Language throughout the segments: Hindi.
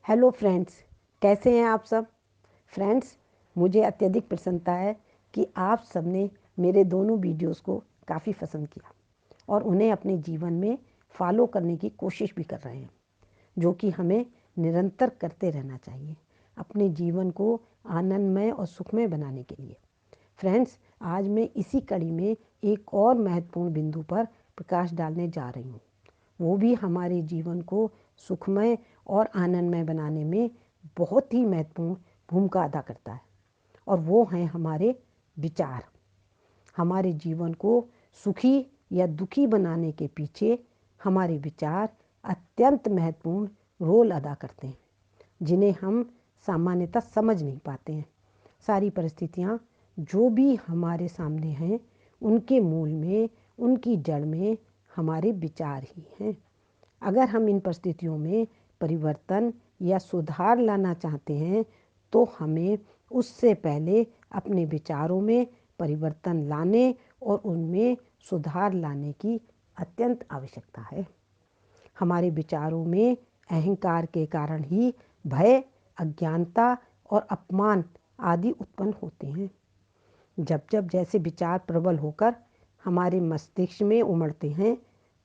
हेलो फ्रेंड्स, कैसे हैं आप सब। फ्रेंड्स, मुझे अत्यधिक प्रसन्नता है कि आप सब ने मेरे दोनों वीडियोस को काफ़ी पसंद किया और उन्हें अपने जीवन में फॉलो करने की कोशिश भी कर रहे हैं, जो कि हमें निरंतर करते रहना चाहिए अपने जीवन को आनंदमय और सुखमय बनाने के लिए। फ्रेंड्स, आज मैं इसी कड़ी में एक और महत्वपूर्ण बिंदु पर प्रकाश डालने जा रही हूँ। वो भी हमारे जीवन को सुखमय और आनंदमय बनाने में बहुत ही महत्वपूर्ण भूमिका अदा करता है, और वो हैं हमारे विचार। हमारे जीवन को सुखी या दुखी बनाने के पीछे हमारे विचार अत्यंत महत्वपूर्ण रोल अदा करते हैं, जिन्हें हम सामान्यतः समझ नहीं पाते हैं। सारी परिस्थितियाँ जो भी हमारे सामने हैं, उनके मूल में, उनकी जड़ में हमारे विचार ही हैं। अगर हम इन परिस्थितियों में परिवर्तन या सुधार लाना चाहते हैं, तो हमें उससे पहले अपने विचारों में परिवर्तन लाने और उनमें सुधार लाने की अत्यंत आवश्यकता है। हमारे विचारों में अहंकार के कारण ही भय, अज्ञानता और अपमान आदि उत्पन्न होते हैं। जब जब जैसे विचार प्रबल होकर हमारे मस्तिष्क में उमड़ते हैं,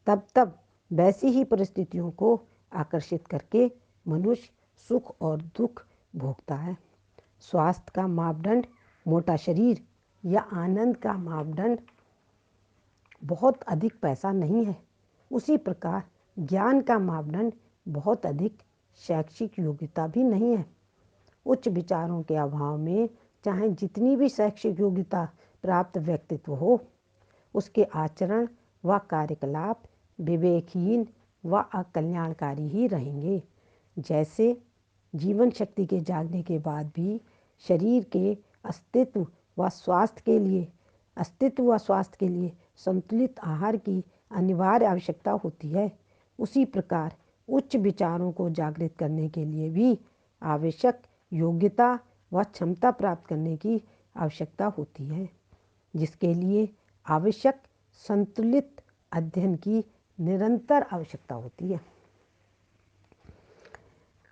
तब तब वैसी ही परिस्थितियों को आकर्षित करके मनुष्य सुख और दुख भोगता है। स्वास्थ्य का मापदंड मोटा शरीर या आनंद का मापदंड बहुत अधिक पैसा नहीं है। उसी प्रकार ज्ञान का मापदंड बहुत अधिक शैक्षिक योग्यता भी नहीं है। उच्च विचारों के अभाव में चाहे जितनी भी शैक्षिक योग्यता प्राप्त व्यक्तित्व हो, उसके आचरण व कार्यकलाप विवेकहीन व अकल्याणकारी ही रहेंगे। जैसे जीवन शक्ति के जागने के बाद भी शरीर के अस्तित्व व स्वास्थ्य के लिए संतुलित आहार की अनिवार्य आवश्यकता होती है, उसी प्रकार उच्च विचारों को जागृत करने के लिए भी आवश्यक योग्यता व क्षमता प्राप्त करने की आवश्यकता होती है, जिसके लिए आवश्यक संतुलित अध्ययन की निरंतर आवश्यकता होती है।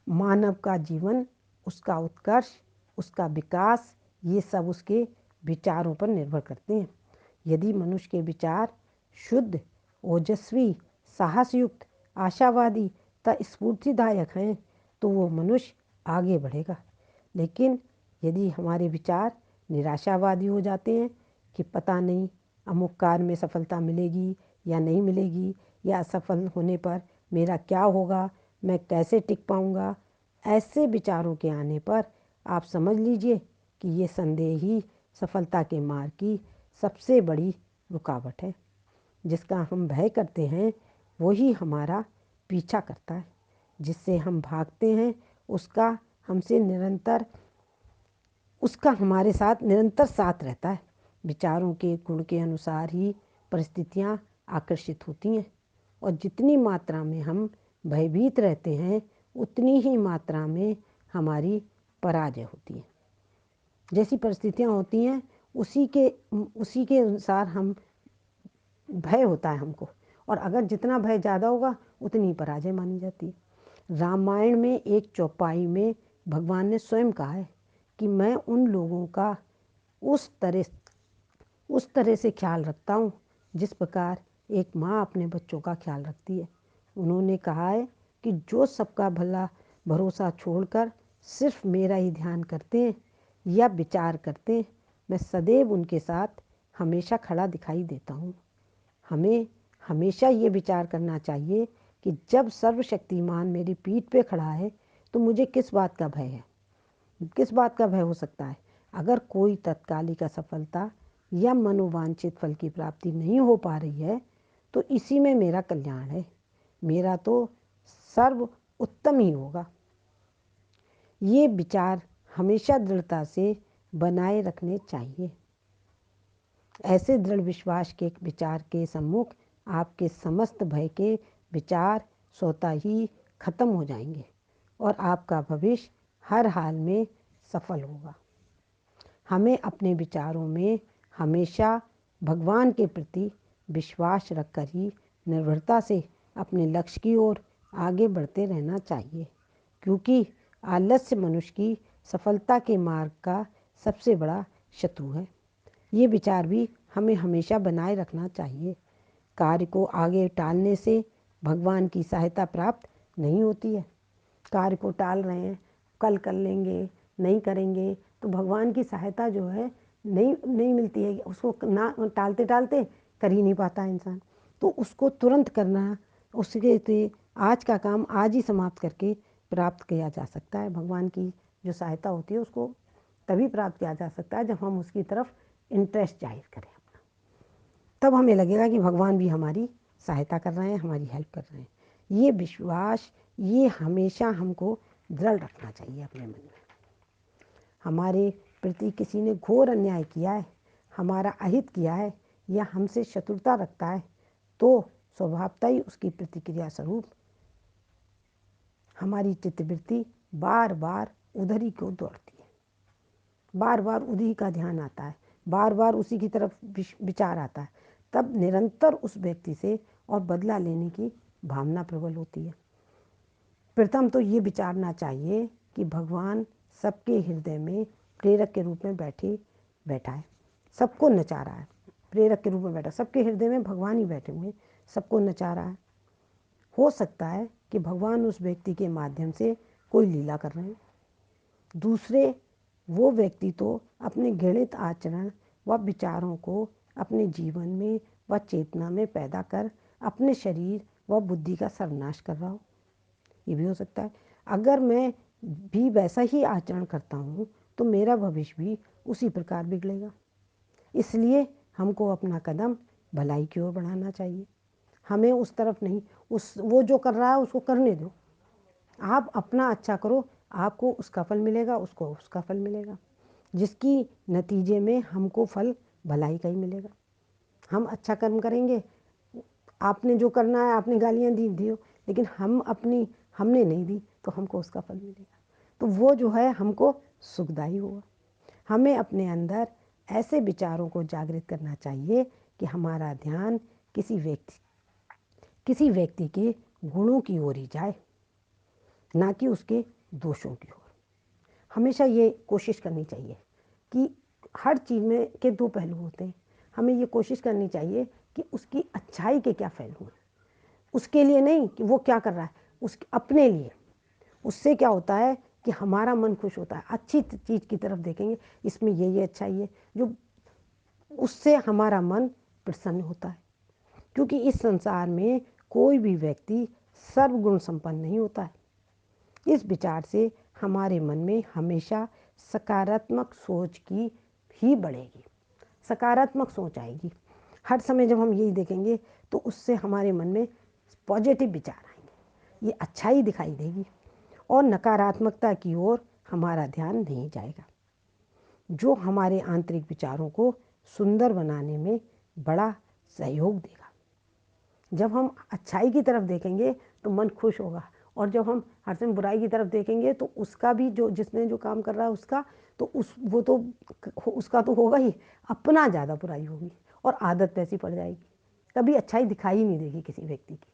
मानव का जीवन, उसका उत्कर्ष, उसका विकास, ये सब उसके विचारों पर निर्भर करते हैं। यदि मनुष्य के विचार शुद्ध, ओजस्वी, साहसयुक्त, आशावादी तथा स्फूर्तिदायक हैं, तो वो मनुष्य आगे बढ़ेगा। लेकिन यदि हमारे विचार निराशावादी हो जाते हैं कि पता नहीं अमुक कार्य में सफलता मिलेगी या नहीं मिलेगी, या असफल होने पर मेरा क्या होगा, मैं कैसे टिक पाऊँगा, ऐसे विचारों के आने पर आप समझ लीजिए कि ये संदेह ही सफलता के मार्ग की सबसे बड़ी रुकावट है। जिसका हम भय करते हैं वही हमारा पीछा करता है। जिससे हम भागते हैं उसका हमारे साथ निरंतर साथ रहता है। विचारों के गुण के अनुसार ही परिस्थितियाँ आकर्षित होती हैं, और जितनी मात्रा में हम भयभीत रहते हैं, उतनी ही मात्रा में हमारी पराजय होती है। जैसी परिस्थितियाँ होती हैं उसी के अनुसार हम भय होता है हमको, और अगर जितना भय ज़्यादा होगा उतनी पराजय मानी जाती है। रामायण में एक चौपाई में भगवान ने स्वयं कहा है कि मैं उन लोगों का उस तरह से ख्याल रखता हूँ जिस प्रकार एक माँ अपने बच्चों का ख्याल रखती है। उन्होंने कहा है कि जो सबका भला भरोसा छोड़कर सिर्फ मेरा ही ध्यान करते हैं या विचार करते हैं, मैं सदैव उनके साथ हमेशा खड़ा दिखाई देता हूँ। हमें हमेशा ये विचार करना चाहिए कि जब सर्वशक्तिमान मेरी पीठ पे खड़ा है तो मुझे किस बात का भय है, किस बात का भय हो सकता है। अगर कोई तत्कालिक असफलता या मनोवांछित फल की प्राप्ति नहीं हो पा रही है तो इसी में मेरा कल्याण है, मेरा तो सर्व उत्तम ही होगा। ये विचार हमेशा दृढ़ता से बनाए रखने चाहिए। ऐसे दृढ़ विश्वास के विचार के सम्मुख आपके समस्त भय के विचार स्वतः ही खत्म हो जाएंगे और आपका भविष्य हर हाल में सफल होगा। हमें अपने विचारों में हमेशा भगवान के प्रति विश्वास रखकर ही निर्भरता से अपने लक्ष्य की ओर आगे बढ़ते रहना चाहिए, क्योंकि आलस्य मनुष्य की सफलता के मार्ग का सबसे बड़ा शत्रु है। ये विचार भी हमें हमेशा बनाए रखना चाहिए। कार्य को आगे टालने से भगवान की सहायता प्राप्त नहीं होती है। कार्य को टाल रहे हैं, कल कर लेंगे, नहीं करेंगे, तो भगवान की सहायता जो है नहीं मिलती है। उसको ना टालते टालते कर ही नहीं पाता इंसान। तो उसको तुरंत करना, उसके आज का काम आज ही समाप्त करके प्राप्त किया जा सकता है। भगवान की जो सहायता होती है उसको तभी प्राप्त किया जा सकता है जब हम उसकी तरफ इंटरेस्ट जाहिर करें अपना। तब हमें लगेगा कि भगवान भी हमारी सहायता कर रहे हैं, हमारी हेल्प कर रहे हैं। ये विश्वास, ये हमेशा हमको दृढ़ रखना चाहिए अपने मन में। हमारे प्रति किसी ने घोर अन्याय किया है, हमारा अहित किया है या हमसे शत्रुता रखता है, तो स्वभावतः ही उसकी प्रतिक्रिया स्वरूप हमारी चित्तवृत्ति बार बार उधर ही को दौड़ती है, बार बार उसी का ध्यान आता है, बार बार उसी की तरफ विचार आता है। तब निरंतर उस व्यक्ति से और बदला लेने की भावना प्रबल होती है। प्रथम तो ये विचारना चाहिए कि भगवान सबके हृदय में प्रेरक के रूप में बैठा है, सबको नचा रहा है। प्रेरक के रूप में बैठा, सबके हृदय में भगवान ही बैठे हुए, सबको नचा रहा है। हो सकता है कि भगवान उस व्यक्ति के माध्यम से कोई लीला कर रहे हैं। दूसरे, वो व्यक्ति तो अपने घृणित आचरण व विचारों को अपने जीवन में व चेतना में पैदा कर अपने शरीर व बुद्धि का सर्वनाश कर रहा हो। ये भी हो सकता है। अगर मैं भी वैसा ही आचरण करता हूँ तो मेरा भविष्य भी उसी प्रकार बिगड़ेगा। इसलिए हमको अपना कदम भलाई की ओर बढ़ाना चाहिए। हमें उस तरफ नहीं, वो जो कर रहा है उसको करने दो। आप अपना अच्छा करो, आपको उसका फल मिलेगा, उसको उसका फल मिलेगा, जिसकी नतीजे में हमको फल भलाई का ही मिलेगा। हम अच्छा कर्म करेंगे, आपने जो करना है, आपने गालियाँ दी लेकिन हमने नहीं दी तो हमको उसका फल मिलेगा। तो वो जो है हमको सुखदायी होगा। हमें अपने अंदर ऐसे विचारों को जागृत करना चाहिए कि हमारा ध्यान किसी व्यक्ति के गुणों की ओर ही जाए, ना कि उसके दोषों की ओर। हमेशा ये कोशिश करनी चाहिए कि हर चीज़ में के दो पहलू होते हैं। हमें ये कोशिश करनी चाहिए कि उसकी अच्छाई के क्या पहलू हैं, उसके लिए नहीं कि वो क्या कर रहा है, उसके अपने लिए। उससे क्या होता है कि हमारा मन खुश होता है। अच्छी चीज़ की तरफ देखेंगे, इसमें ये अच्छाई है, जो उससे हमारा मन प्रसन्न होता है। क्योंकि इस संसार में कोई भी व्यक्ति सर्वगुण संपन्न नहीं होता है। इस विचार से हमारे मन में हमेशा सकारात्मक सोच की ही बढ़ेगी, सकारात्मक सोच आएगी। हर समय जब हम यही देखेंगे तो उससे हमारे मन में पॉजिटिव विचार आएंगे, ये अच्छाई दिखाई देगी और नकारात्मकता की ओर हमारा ध्यान नहीं जाएगा, जो हमारे आंतरिक विचारों को सुंदर बनाने में बड़ा सहयोग देगा। जब हम अच्छाई की तरफ देखेंगे तो मन खुश होगा, और जब हम हर समय बुराई की तरफ देखेंगे तो उसका भी, जो जिसने जो काम कर रहा है उसका तो उसका तो होगा ही, अपना ज़्यादा बुराई होगी और आदत वैसी पड़ जाएगी, कभी अच्छाई दिखाई नहीं देगी किसी व्यक्ति की।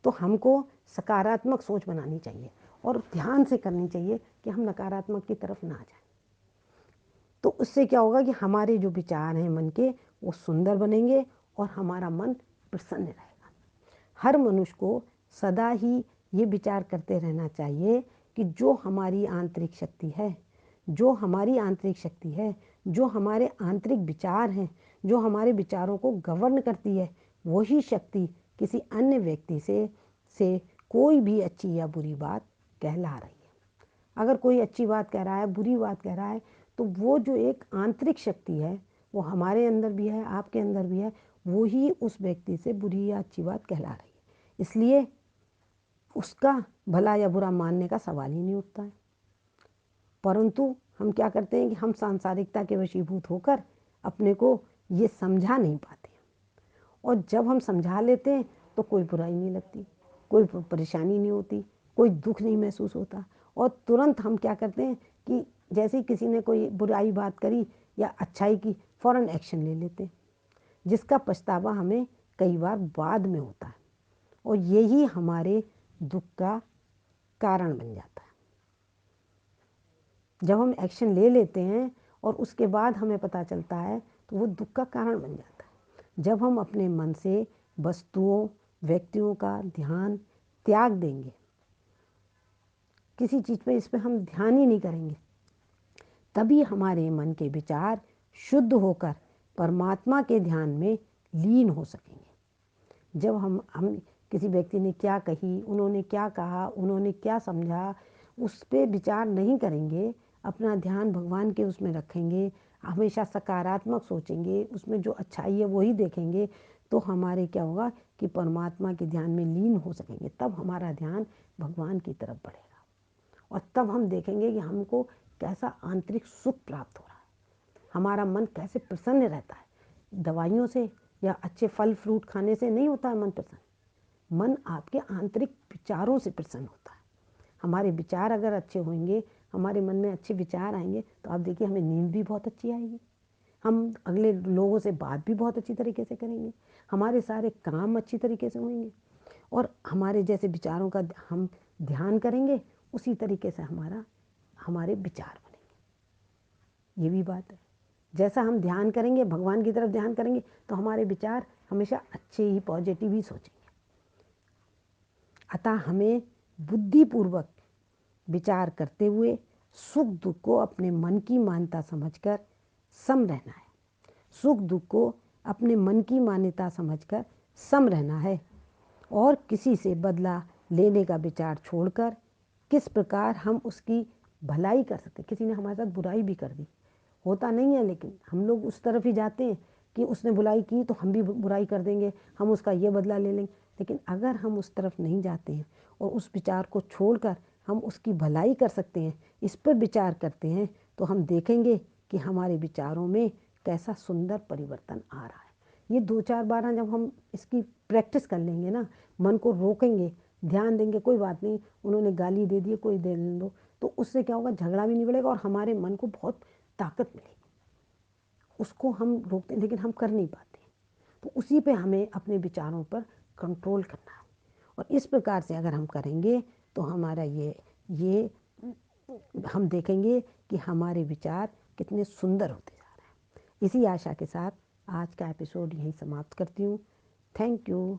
तो हमको सकारात्मक सोच बनानी चाहिए और ध्यान से करनी चाहिए कि हम नकारात्मक की तरफ ना जाएं। तो उससे क्या होगा कि हमारे जो विचार हैं मन के, वो सुंदर बनेंगे और हमारा मन प्रसन्न रहेगा। हर मनुष्य को सदा ही ये विचार करते रहना चाहिए कि जो हमारी आंतरिक शक्ति है, जो हमारी आंतरिक शक्ति है, जो हमारे आंतरिक विचार हैं, जो हमारे विचारों को गवर्न करती है, वही शक्ति किसी अन्य व्यक्ति से कोई भी अच्छी या बुरी बात कहला रही है। अगर कोई अच्छी बात कह रहा है, बुरी बात कह रहा है, तो वो जो एक आंतरिक शक्ति है, वो हमारे अंदर भी है, आपके अंदर भी है, वो ही उस व्यक्ति से बुरी या अच्छी बात कहला रही है। इसलिए उसका भला या बुरा मानने का सवाल ही नहीं उठता है। परंतु हम क्या करते हैं कि हम सांसारिकता के वशीभूत होकर अपने को ये समझा नहीं पाते, और जब हम समझा लेते हैं तो कोई बुराई नहीं लगती, कोई परेशानी नहीं होती, कोई दुख नहीं महसूस होता, और तुरंत हम क्या करते हैं कि जैसे ही किसी ने कोई बुराई बात करी या अच्छाई की, फ़ौरन एक्शन ले लेते हैं, जिसका पछतावा हमें कई बार बाद में होता है, और यही हमारे दुख का कारण बन जाता है। जब हम एक्शन ले लेते हैं और उसके बाद हमें पता चलता है तो वो दुख का कारण बन जाता है। जब हम अपने मन से वस्तुओं व्यक्तियों का ध्यान त्याग देंगे, किसी चीज़ पे इस पे हम ध्यान ही नहीं करेंगे, तभी हमारे मन के विचार शुद्ध होकर परमात्मा के ध्यान में लीन हो सकेंगे। जब हम किसी व्यक्ति ने क्या कही, उन्होंने क्या कहा, उन्होंने क्या समझा, उस पर विचार नहीं करेंगे, अपना ध्यान भगवान के उसमें रखेंगे, हमेशा सकारात्मक सोचेंगे, उसमें जो अच्छाई है वही देखेंगे, तो हमारे क्या होगा कि परमात्मा के ध्यान में लीन हो सकेंगे। तब हमारा ध्यान भगवान की तरफ बढ़ेगा और तब हम देखेंगे कि हमको कैसा आंतरिक सुख प्राप्त हो रहा है, हमारा मन कैसे प्रसन्न रहता है। दवाइयों से या अच्छे फल फ्रूट खाने से नहीं होता है मन प्रसन्न, मन आपके आंतरिक विचारों से प्रसन्न होता है। हमारे विचार अगर अच्छे होंगे, हमारे मन में अच्छे विचार आएंगे, तो आप देखिए हमें नींद भी बहुत अच्छी आएगी, हम अगले लोगों से बात भी बहुत अच्छी तरीके से करेंगे, हमारे सारे काम अच्छी तरीके से होंगे और हमारे जैसे विचारों का हम ध्यान करेंगे उसी तरीके से हमारे विचार बनेंगे। ये भी बात है, जैसा हम ध्यान करेंगे, भगवान की तरफ ध्यान करेंगे, तो हमारे विचार हमेशा अच्छे ही पॉजिटिव ही सोचेंगे। अतः हमें बुद्धिपूर्वक विचार करते हुए सुख दुख को अपने मन की मान्यता समझकर सम रहना है। सुख दुख को अपने मन की मान्यता समझकर सम रहना है और किसी से बदला लेने का विचार छोड़कर किस प्रकार हम उसकी भलाई कर सकते। किसी ने हमारे साथ बुराई भी कर दी, होता नहीं है, लेकिन हम लोग उस तरफ ही जाते हैं कि उसने बुराई की तो हम भी बुराई कर देंगे, हम उसका ये बदला ले लेंगे। लेकिन अगर हम उस तरफ नहीं जाते हैं और उस विचार को छोड़कर हम उसकी भलाई कर सकते हैं, इस पर विचार करते हैं, तो हम देखेंगे कि हमारे विचारों में कैसा सुंदर परिवर्तन आ रहा है। ये 2-4 बार जब हम इसकी प्रैक्टिस कर लेंगे ना, मन को रोकेंगे, ध्यान देंगे, कोई बात नहीं, उन्होंने गाली दे दी, कोई दे दो, तो उससे क्या होगा, झगड़ा भी नहीं बढ़ेगा और हमारे मन को बहुत ताकत मिलेगी। उसको हम रोकते हैं लेकिन हम कर नहीं पाते, तो उसी पे हमें अपने विचारों पर कंट्रोल करना है। और इस प्रकार से अगर हम करेंगे तो हमारा ये हम देखेंगे कि हमारे विचार कितने सुंदर होते जा रहे हैं। इसी आशा के साथ आज का एपिसोड यहीं समाप्त करती हूँ। Thank you.